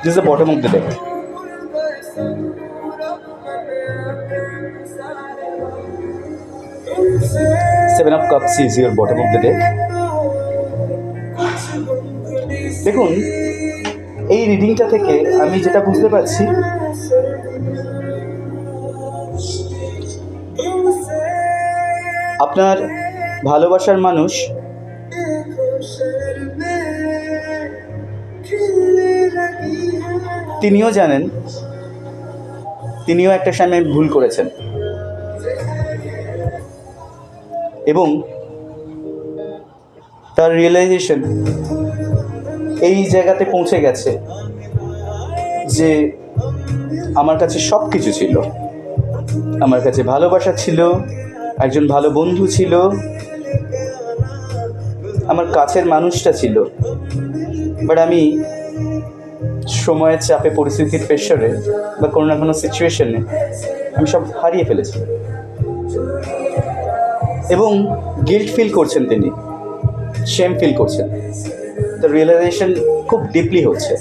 This is the bottom of the deck. Seven of Cups is your bottom of the deck. দেখুন, এই রিডিংটা থেকে আমি যেটা বুঝতে পারছি, আপনার ভালোবাসার মানুষ তিনিও জানেন, তিনিও একটা সময় ভুল করেছেন এবং তার রিয়েলাইজেশন এই জায়গাতে পৌঁছে গেছে যে আমার কাছে সব কিছু ছিল, আমার কাছে ভালোবাসা ছিল, একজন ভালো বন্ধু ছিল, আমার কাছের মানুষটা ছিল, বাট আমি সময়ের চাপে, পরিস্থিতির প্রেশারে বা কোনো না কোনো সিচুয়েশনে আমি সব হারিয়ে ফেলেছি এবং গিল্ট ফিল করছেন তিনি, শেম ফিল করছেন। দ্য রিয়েলাইজেশন খুব ডিপলি হচ্ছে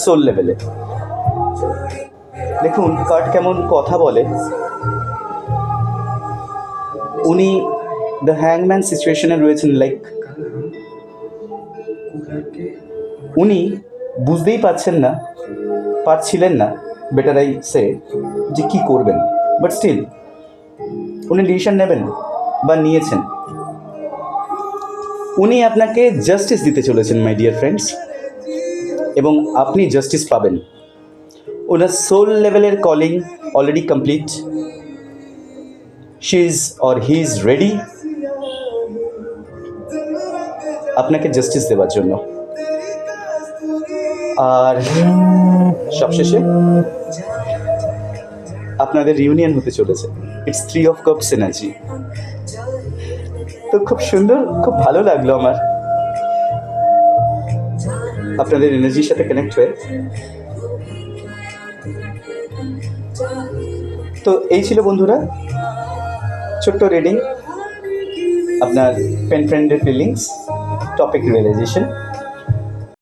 সোল লেভেলে। দেখুন কার্ড কেমন কথা বলে। উনি দ্য হ্যাংম্যান সিচুয়েশনে রয়েছেন, লাইক উনি বুঝতেই পারছিলেন না বেটার আই সে যে কী করবেন, বাট স্টিল উনি ডিসিশন নেবেন বা নিয়েছেন। উনি আপনাকে জাস্টিস দিতে চলেছেন মাই ডিয়ার ফ্রেন্ডস, এবং আপনি জাস্টিস পাবেন। ওনার সোল লেভেলের calling already complete. She is or he is ready আপনাকে জাস্টিস দেওয়ার জন্য। আর সবশেষে আপনাদের রিউনিয়ন হতে চলেছে। It's 3 of Cups energy. তো খুব সুন্দর, খুব ভালো লাগলো আমার আপনাদের এনার্জির সাথে কানেক্ট হয়ে। তো এই ছিল বন্ধুরা ছোট্ট রিডিং, আপনার পেন ফ্রেন্ডের ফিলিংস, টপিক রিয়েলাইজেশন।